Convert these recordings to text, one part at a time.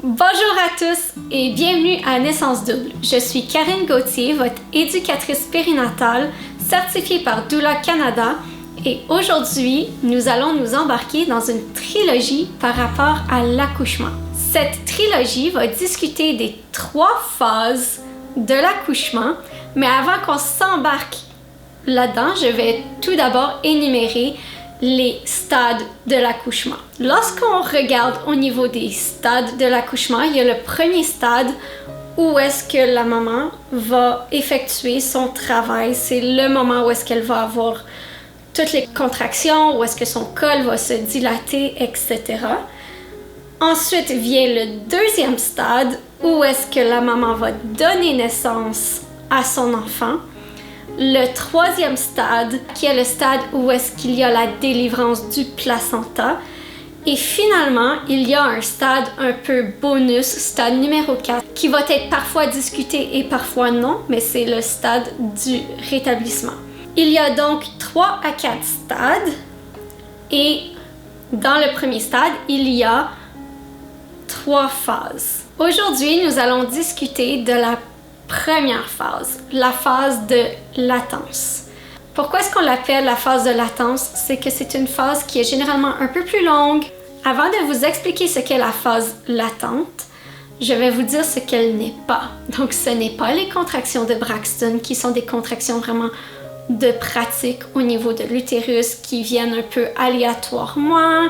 Bonjour à tous et bienvenue à Naissance Double. Je suis Karine Gauthier, votre éducatrice périnatale certifiée par Doula Canada et aujourd'hui, nous allons nous embarquer dans une trilogie par rapport à l'accouchement. Cette trilogie va discuter des 3 phases de l'accouchement, mais avant qu'on s'embarque là-dedans, je vais tout d'abord énumérer les stades de l'accouchement. Lorsqu'on regarde au niveau des stades de l'accouchement, il y a le premier stade où est-ce que la maman va effectuer son travail. C'est le moment où est-ce qu'elle va avoir toutes les contractions, où est-ce que son col va se dilater, etc. Ensuite vient le deuxième stade où est-ce que la maman va donner naissance à son enfant. Le troisième stade, qui est le stade où est-ce qu'il y a la délivrance du placenta. Et finalement, il y a un stade un peu bonus, stade numéro 4, qui va être parfois discuté et parfois non, mais c'est le stade du rétablissement. Il y a donc 3 à 4 stades et dans le premier stade, il y a 3 phases. Aujourd'hui, nous allons discuter de la première phase, la phase de latence. Pourquoi est-ce qu'on l'appelle la phase de latence? C'est que c'est une phase qui est généralement un peu plus longue. Avant de vous expliquer ce qu'est la phase latente, je vais vous dire ce qu'elle n'est pas. Donc, ce n'est pas les contractions de Braxton qui sont des contractions vraiment de pratique au niveau de l'utérus qui viennent un peu aléatoirement,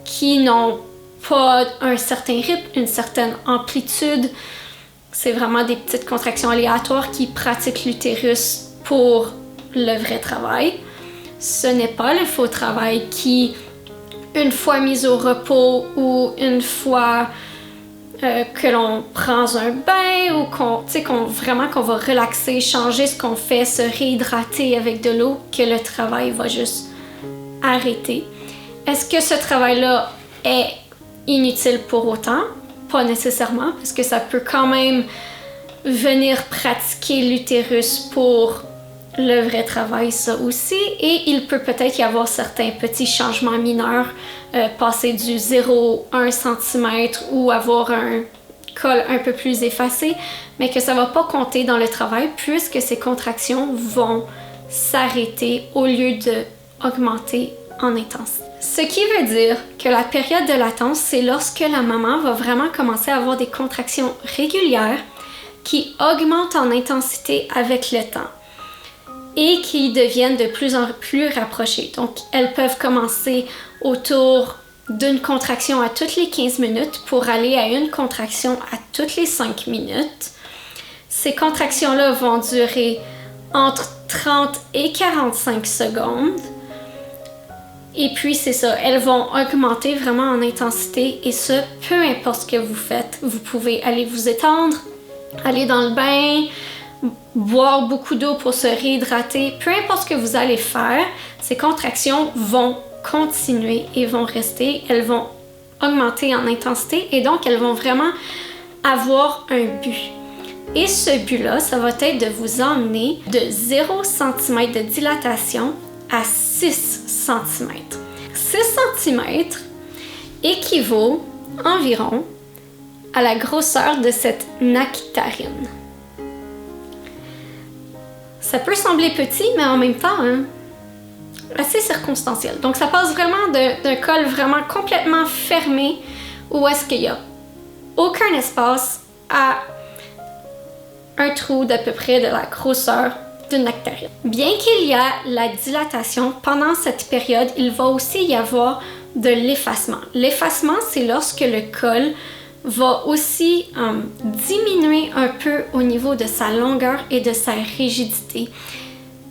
qui n'ont pas un certain rythme, une certaine amplitude. C'est vraiment des petites contractions aléatoires qui pratiquent l'utérus pour le vrai travail. Ce n'est pas le faux travail qui, une fois mis au repos ou une fois que l'on prend un bain ou qu'on va relaxer, changer ce qu'on fait, se réhydrater avec de l'eau, que le travail va juste arrêter. Est-ce que ce travail-là est inutile pour autant? Pas nécessairement, parce que ça peut quand même venir pratiquer l'utérus pour le vrai travail, ça aussi. Et il peut peut-être y avoir certains petits changements mineurs, passer du 0,1 cm ou avoir un col un peu plus effacé, mais que ça va pas compter dans le travail puisque ces contractions vont s'arrêter au lieu d'augmenter en intensité. Ce qui veut dire que la période de latence, c'est lorsque la maman va vraiment commencer à avoir des contractions régulières qui augmentent en intensité avec le temps et qui deviennent de plus en plus rapprochées. Donc, elles peuvent commencer autour d'une contraction à toutes les 15 minutes pour aller à une contraction à toutes les 5 minutes. Ces contractions-là vont durer entre 30 et 45 secondes. Et puis, c'est ça, elles vont augmenter vraiment en intensité et ça, peu importe ce que vous faites. Vous pouvez aller vous étendre, aller dans le bain, boire beaucoup d'eau pour se réhydrater. Peu importe ce que vous allez faire, ces contractions vont continuer et vont rester. Elles vont augmenter en intensité et donc elles vont vraiment avoir un but. Et ce but-là, ça va être de vous emmener de 0 cm de dilatation à 6 cm. 6 cm équivaut environ à la grosseur de cette nectarine. Ça peut sembler petit, mais en même temps, assez circonstanciel. Donc, ça passe vraiment d'un col vraiment complètement fermé où est-ce qu'il n'y a aucun espace à un trou d'à peu près de la grosseur d'une nectarine. Bien qu'il y a la dilatation, pendant cette période, il va aussi y avoir de l'effacement. L'effacement, c'est lorsque le col va aussi diminuer un peu au niveau de sa longueur et de sa rigidité.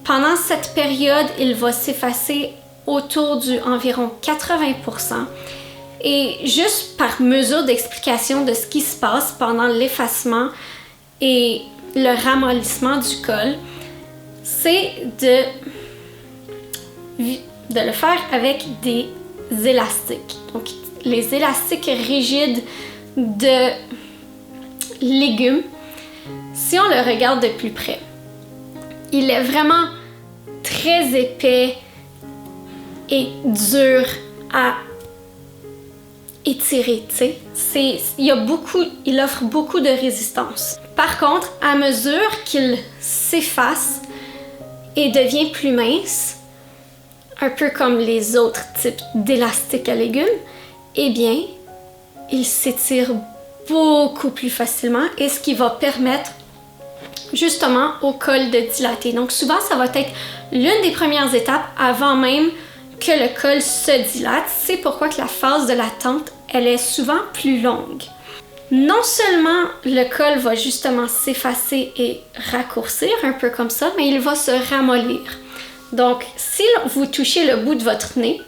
Pendant cette période, il va s'effacer autour du environ 80%. Et juste par mesure d'explication de ce qui se passe pendant l'effacement et le ramollissement du col, c'est de le faire avec des élastiques. Donc, les élastiques rigides de légumes, si on le regarde de plus près, il est vraiment très épais et dur à étiré, tu sais. Il offre beaucoup de résistance. Par contre, à mesure qu'il s'efface et devient plus mince, un peu comme les autres types d'élastiques à légumes, eh bien, il s'étire beaucoup plus facilement et ce qui va permettre justement au col de dilater. Donc souvent, ça va être l'une des premières étapes avant même que le col se dilate. C'est pourquoi que la phase de l'attente, elle est souvent plus longue. Non seulement le col va justement s'effacer et raccourcir un peu comme ça, mais il va se ramollir. Donc, si vous touchez le bout de votre nez,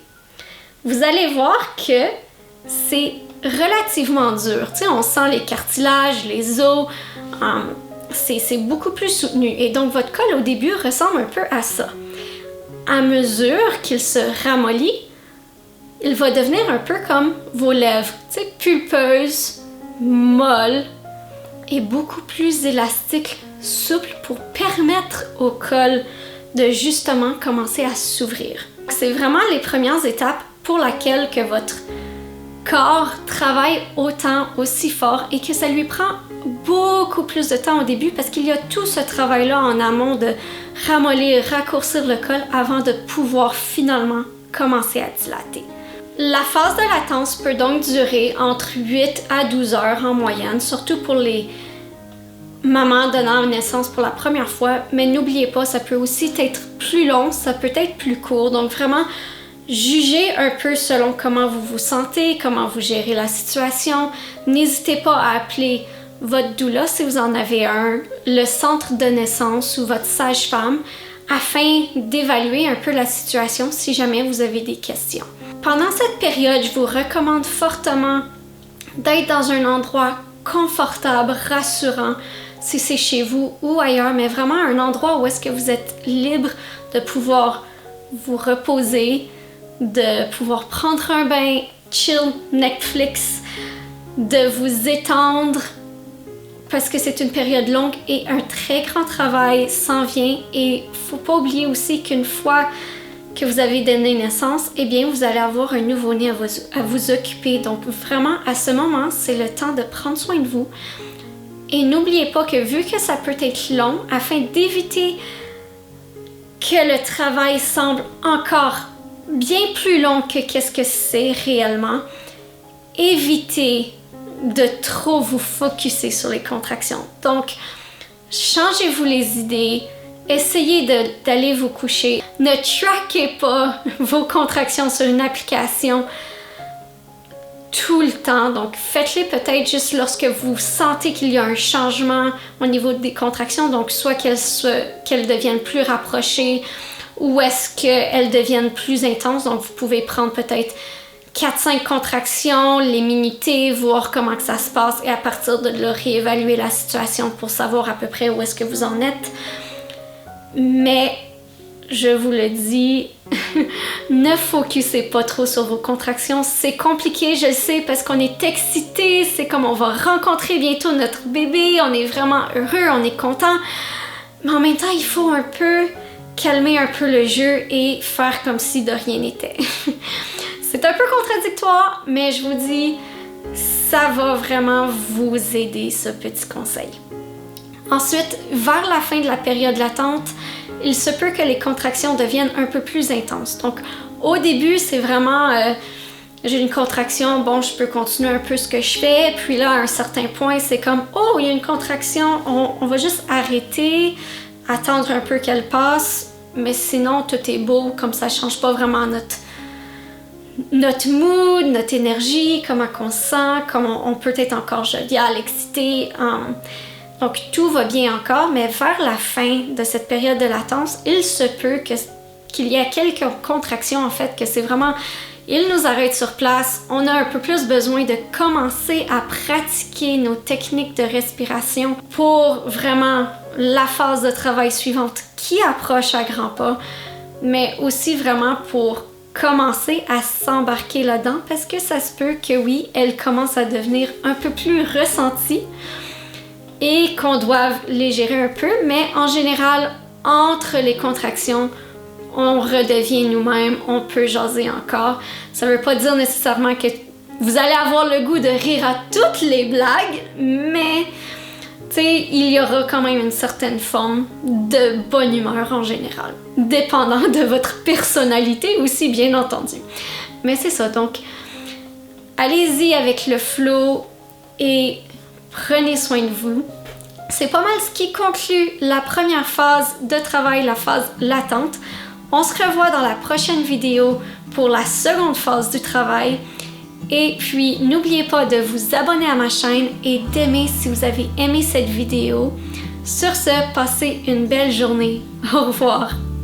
vous allez voir que c'est relativement dur. Tu sais, on sent les cartilages, les os, c'est beaucoup plus soutenu. Et donc, votre col au début ressemble un peu à ça. À mesure qu'il se ramollit, il va devenir un peu comme vos lèvres, tu sais, pulpeuses, molles et beaucoup plus élastiques, souples pour permettre au col de justement commencer à s'ouvrir. C'est vraiment les premières étapes pour lesquelles que votre corps travaille autant, aussi fort et que ça lui prend beaucoup plus de temps au début parce qu'il y a tout ce travail-là en amont de ramollir, raccourcir le col avant de pouvoir finalement commencer à dilater. La phase de latence peut donc durer entre 8 à 12 heures en moyenne, surtout pour les mamans donnant naissance pour la première fois, mais n'oubliez pas, ça peut aussi être plus long, ça peut être plus court, donc vraiment jugez un peu selon comment vous vous sentez, comment vous gérez la situation. N'hésitez pas à appeler votre doula si vous en avez un, le centre de naissance ou votre sage-femme afin d'évaluer un peu la situation si jamais vous avez des questions. Pendant cette période, je vous recommande fortement d'être dans un endroit confortable, rassurant, si c'est chez vous ou ailleurs, mais vraiment un endroit où est-ce que vous êtes libre de pouvoir vous reposer, de pouvoir prendre un bain, chill, Netflix, de vous étendre, parce que c'est une période longue et un très grand travail s'en vient. Et faut pas oublier aussi qu'une fois que vous avez donné naissance, eh bien vous allez avoir un nouveau-né à vous occuper. Donc vraiment, à ce moment, c'est le temps de prendre soin de vous. Et n'oubliez pas que vu que ça peut être long, afin d'éviter que le travail semble encore bien plus long que qu'est-ce que c'est réellement, évitez de trop vous focusser sur les contractions. Donc, changez-vous les idées, essayez d'aller vous coucher. Ne traquez pas vos contractions sur une application tout le temps. Donc, faites-les peut-être juste lorsque vous sentez qu'il y a un changement au niveau des contractions. Donc, soit qu'elles deviennent plus rapprochées ou est-ce qu'elles deviennent plus intenses. Donc, vous pouvez prendre peut-être 4-5 contractions, les minuter, voir comment que ça se passe et à partir de là, réévaluer la situation pour savoir à peu près où est-ce que vous en êtes. Mais, je vous le dis, ne focussez pas trop sur vos contractions. C'est compliqué, je le sais, parce qu'on est excité. C'est comme on va rencontrer bientôt notre bébé. On est vraiment heureux, on est content. Mais en même temps, il faut un peu calmer un peu le jeu et faire comme si de rien n'était. C'est un peu contradictoire, mais je vous dis, ça va vraiment vous aider, ce petit conseil. Ensuite, vers la fin de la période latente, il se peut que les contractions deviennent un peu plus intenses. Donc, au début, c'est vraiment, j'ai une contraction, bon, je peux continuer un peu ce que je fais. Puis là, à un certain point, c'est comme, oh, il y a une contraction, on va juste arrêter, attendre un peu qu'elle passe. Mais sinon, tout est beau, comme ça ne change pas vraiment notre mood, notre énergie, comment on se sent, comment on peut être encore jovial, excité. Donc, tout va bien encore, mais vers la fin de cette période de latence, il se peut qu'il y ait quelques contractions, en fait, que c'est vraiment, il nous arrête sur place. On a un peu plus besoin de commencer à pratiquer nos techniques de respiration pour vraiment la phase de travail suivante qui approche à grands pas, mais aussi vraiment pour commencer à s'embarquer là-dedans parce que ça se peut que oui, elle commence à devenir un peu plus ressentie et qu'on doive les gérer un peu, mais en général, entre les contractions, on redevient nous-mêmes, on peut jaser encore. Ça veut pas dire nécessairement que vous allez avoir le goût de rire à toutes les blagues, mais il y aura quand même une certaine forme de bonne humeur en général, dépendant de votre personnalité aussi, bien entendu. Mais c'est ça, donc allez-y avec le flow et prenez soin de vous. C'est pas mal ce qui conclut la première phase de travail, la phase latente. On se revoit dans la prochaine vidéo pour la seconde phase du travail. Et puis, n'oubliez pas de vous abonner à ma chaîne et d'aimer si vous avez aimé cette vidéo. Sur ce, passez une belle journée. Au revoir.